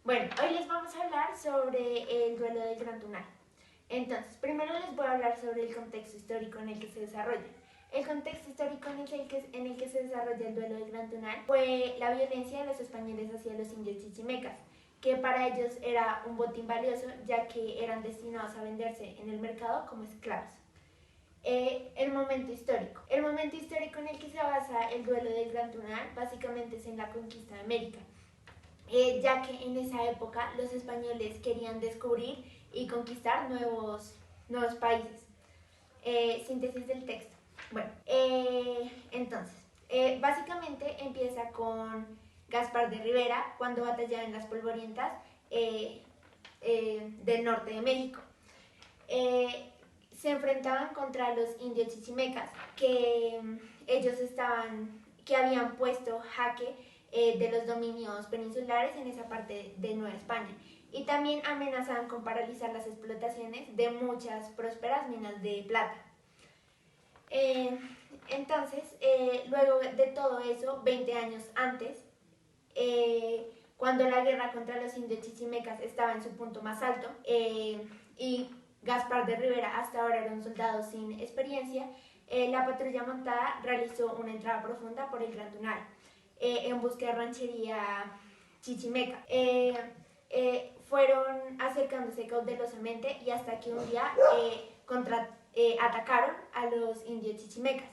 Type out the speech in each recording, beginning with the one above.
Bueno, hoy les vamos a hablar sobre el duelo del Gran Tunal. Entonces, primero les voy a hablar sobre el contexto histórico en el que se desarrolla. El contexto histórico en el que se desarrolla el duelo del Gran Tunal fue la violencia de los españoles hacia los indios chichimecas, que para ellos era un botín valioso ya que eran destinados a venderse en el mercado como esclavos. El momento histórico. El momento histórico en el que se basa el duelo del Gran Tunal básicamente es en la conquista de América, ya que en esa época los españoles querían descubrir y conquistar nuevos países. Síntesis del texto. Bueno, entonces, básicamente empieza con Gaspar de Rivera cuando batallaba en las polvorientas del norte de México. Se enfrentaban contra los indios chichimecas que habían puesto jaque de los dominios peninsulares en esa parte de Nueva España, y también amenazaban con paralizar las explotaciones de muchas prósperas minas de plata. Luego de todo eso, 20 años antes, cuando la guerra contra los indios chichimecas estaba en su punto más alto, y Gaspar de Rivera hasta ahora era un soldado sin experiencia, la patrulla montada realizó una entrada profunda por el Gran Tunal en busca de ranchería chichimeca. Fueron acercándose cautelosamente y hasta que un día atacaron a los indios chichimecas.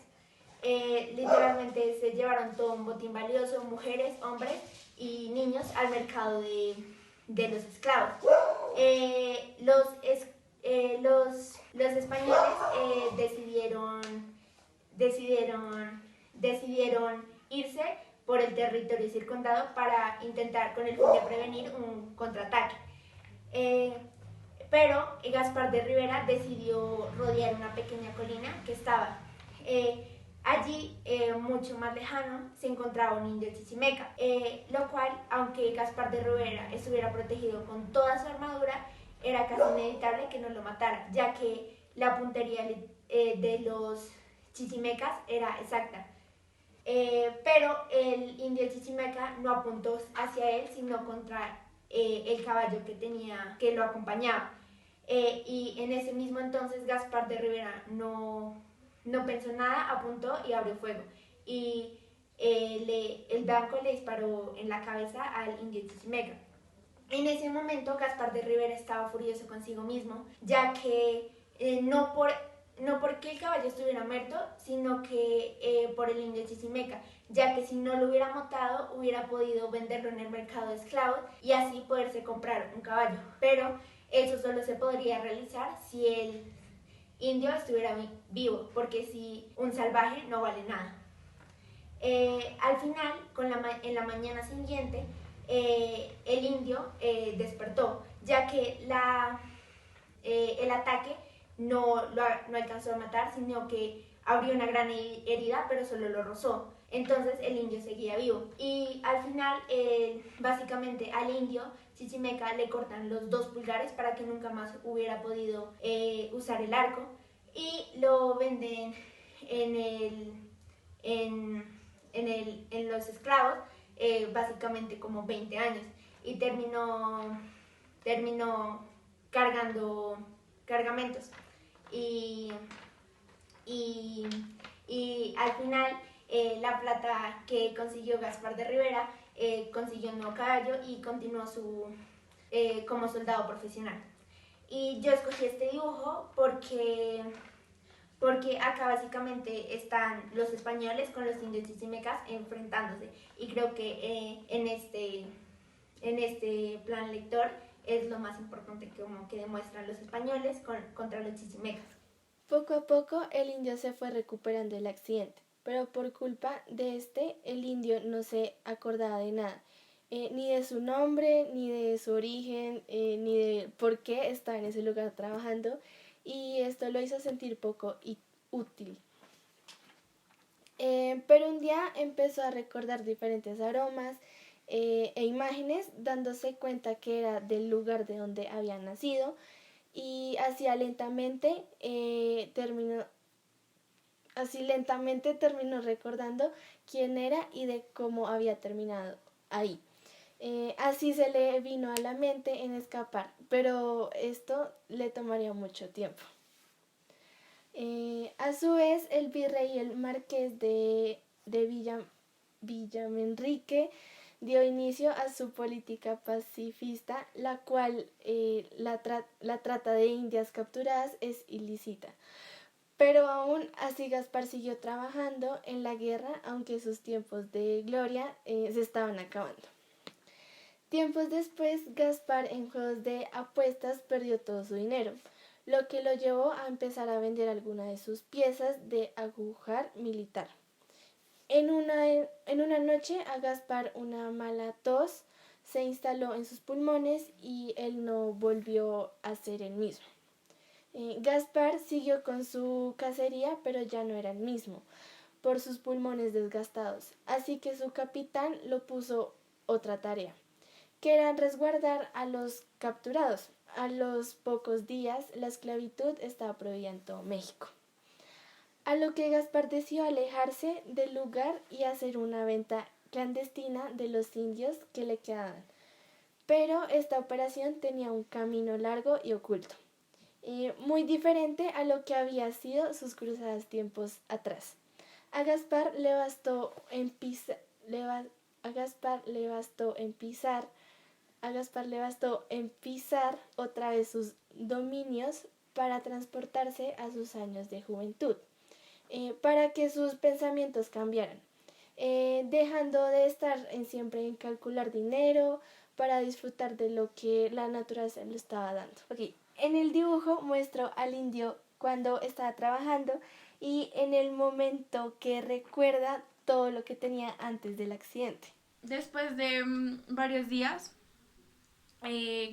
Literalmente se llevaron todo un botín valioso, mujeres, hombres y niños al mercado de los esclavos. Los españoles decidieron irse por el territorio circundado para intentar con el fin de prevenir un contraataque. Pero Gaspar de Rivera decidió rodear una pequeña colina que estaba allí, mucho más lejano, se encontraba un indio chichimeca, lo cual, aunque Gaspar de Rivera estuviera protegido con toda su armadura, era casi inevitable que no lo matara, ya que la puntería de los chichimecas era exacta. Pero el indio chichimeca no apuntó hacia él, sino contra el caballo que lo acompañaba. Y en ese mismo entonces Gaspar de Rivera no pensó nada, apuntó y abrió fuego. Y el blanco le disparó en la cabeza al indio chichimeca. En ese momento Gaspar de Rivera estaba furioso consigo mismo, ya que no porque el caballo estuviera muerto, sino que por el indio chichimeca, ya que si no lo hubiera matado hubiera podido venderlo en el mercado de esclavos y así poderse comprar un caballo. Pero eso solo se podría realizar si el indio estuviera vivo, porque si un salvaje no vale nada. Al final, en la mañana siguiente, el indio despertó, ya que el ataque no alcanzó a matar, sino que abrió una gran herida, pero solo lo rozó. Entonces el indio seguía vivo. Y al final, básicamente al indio chichimeca le cortan los 2 pulgares para que nunca más hubiera podido usar el arco, y lo venden en los esclavos, básicamente como 20 años, y terminó cargando cargamentos. Y, y, y al final, la plata que consiguió Gaspar de Rivera, consiguió un nuevo caballo y continuó como soldado profesional. Y yo escogí este dibujo porque acá básicamente están los españoles con los indios chichimecas enfrentándose, y creo que en este plan lector es lo más importante que demuestran los españoles contra los chichimecas. Poco a poco el indio se fue recuperando del accidente, pero por culpa de el indio no se acordaba de nada, ni de su nombre, ni de su origen, ni de por qué estaba en ese lugar trabajando, y esto lo hizo sentir poco útil. Pero un día empezó a recordar diferentes aromas e imágenes, dándose cuenta que era del lugar de donde había nacido, y así lentamente terminó recordando quién era y de cómo había terminado ahí. Así se le vino a la mente en escapar, pero esto le tomaría mucho tiempo. A su vez, el virrey y el marqués de Villamenrique dio inicio a su política pacifista, la cual la trata de indias capturadas es ilícita. Pero aún así Gaspar siguió trabajando en la guerra, aunque sus tiempos de gloria se estaban acabando. Tiempos después, Gaspar en juegos de apuestas perdió todo su dinero, lo que lo llevó a empezar a vender algunas de sus piezas de agujar militar. En una noche a Gaspar una mala tos se instaló en sus pulmones y él no volvió a ser el mismo. Gaspar siguió con su cacería, pero ya no era el mismo, por sus pulmones desgastados, así que su capitán lo puso otra tarea, que era resguardar a los capturados. A los pocos días, la esclavitud estaba prohibida en todo México. A lo que Gaspar decidió alejarse del lugar y hacer una venta clandestina de los indios que le quedaban. Pero esta operación tenía un camino largo y oculto, muy diferente a lo que había sido sus cruzadas tiempos atrás. A Gaspar le bastó en pisar otra vez sus dominios para transportarse a sus años de juventud, para que sus pensamientos cambiaran, dejando de estar siempre en calcular dinero para disfrutar de lo que la naturaleza le estaba dando. Okay. En el dibujo muestro al indio cuando estaba trabajando y en el momento que recuerda todo lo que tenía antes del accidente. Después de varios días,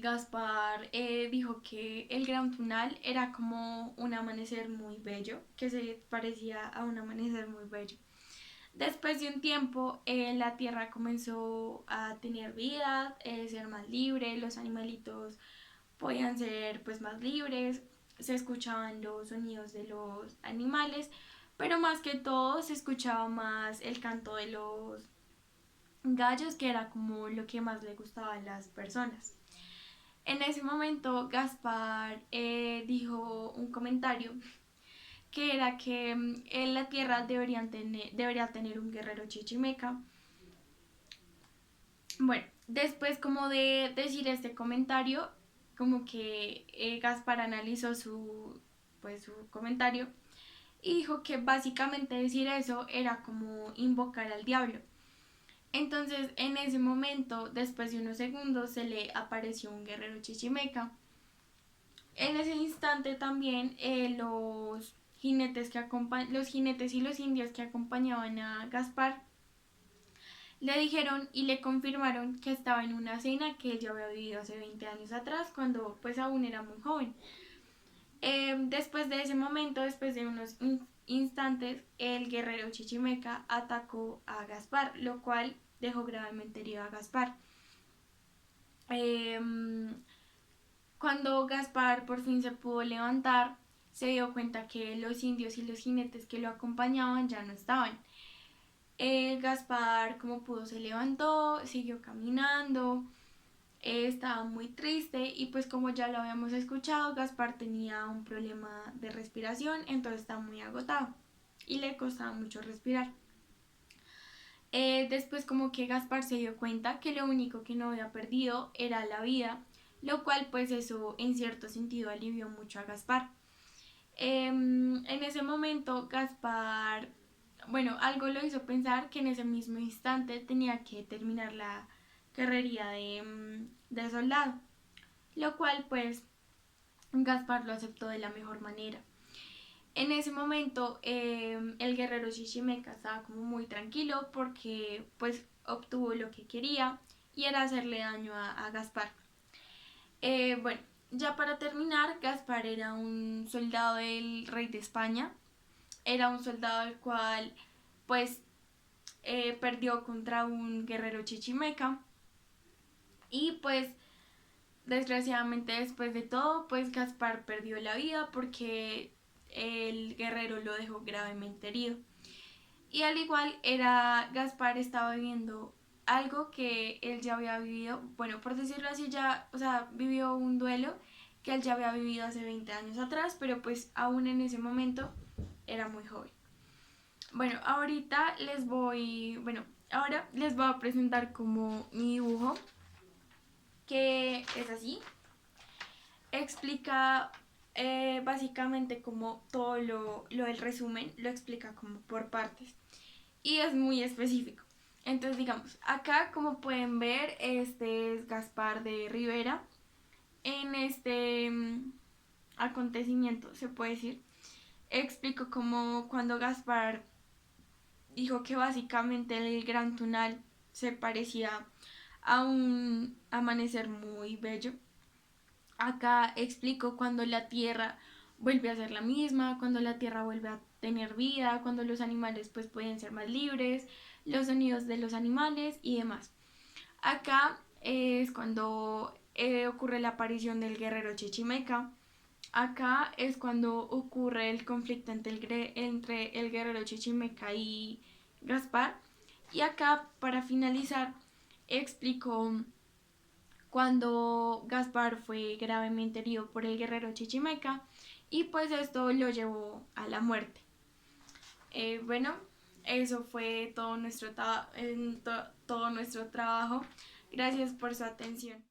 Gaspar dijo que el Gran Tunal era como un amanecer muy bello, que se parecía a un amanecer muy bello. Después de un tiempo, la tierra comenzó a tener vida, ser más libre, los animalitos podían ser pues más libres, se escuchaban los sonidos de los animales, pero más que todo se escuchaba más el canto de los gallos, que era como lo que más le gustaba a las personas. En ese momento Gaspar dijo un comentario que era que en la tierra debería tener un guerrero chichimeca. Bueno, después como de decir este comentario, como que Gaspar analizó su comentario y dijo que básicamente decir eso era como invocar al diablo. Entonces, en ese momento, después de unos segundos, se le apareció un guerrero chichimeca. En ese instante también los jinetes y los indios que acompañaban a Gaspar le dijeron y le confirmaron que estaba en una cena que él ya había vivido hace 20 años atrás, cuando pues aún era muy joven. Después de ese momento, después de unos instantes, el guerrero chichimeca atacó a Gaspar, lo cual dejó gravemente herido a Gaspar. Cuando Gaspar por fin se pudo levantar, se dio cuenta que los indios y los jinetes que lo acompañaban ya no estaban. Gaspar, como pudo, se levantó, siguió caminando, estaba muy triste y pues como ya lo habíamos escuchado, Gaspar tenía un problema de respiración, entonces estaba muy agotado y le costaba mucho respirar. Después como que Gaspar se dio cuenta que lo único que no había perdido era la vida, lo cual pues eso en cierto sentido alivió mucho a Gaspar. En ese momento Gaspar, bueno, algo lo hizo pensar que en ese mismo instante tenía que terminar la carrera de soldado, lo cual pues Gaspar lo aceptó de la mejor manera. En ese momento el guerrero chichimeca estaba como muy tranquilo porque pues obtuvo lo que quería y era hacerle daño a Gaspar. Bueno, ya para terminar, Gaspar era un soldado del rey de España, era un soldado el cual pues perdió contra un guerrero chichimeca y pues desgraciadamente después de todo pues Gaspar perdió la vida porque el guerrero lo dejó gravemente herido. Y al igual Gaspar estaba viviendo algo que él ya había vivido, bueno, por decirlo así, ya, o sea, vivió un duelo que él ya había vivido hace 20 años atrás, pero pues aún en ese momento era muy joven. Bueno, ahora les voy a presentar como mi dibujo, que es así. Explica básicamente como todo lo del resumen, lo explica como por partes y es muy específico. Entonces, digamos, acá como pueden ver, este es Gaspar de Rivera. En este acontecimiento, se puede decir, explico como cuando Gaspar dijo que básicamente el Gran Tunal se parecía a un amanecer muy bello. Acá explico cuando la Tierra vuelve a ser la misma, cuando la Tierra vuelve a tener vida, cuando los animales pues pueden ser más libres, los sonidos de los animales y demás. Acá es cuando ocurre la aparición del guerrero Chichimeca. Acá es cuando ocurre el conflicto entre el guerrero Chichimeca y Gaspar. Y acá, para finalizar, explico cuando Gaspar fue gravemente herido por el guerrero Chichimeca y pues esto lo llevó a la muerte. Bueno, eso fue todo nuestro trabajo. Gracias por su atención.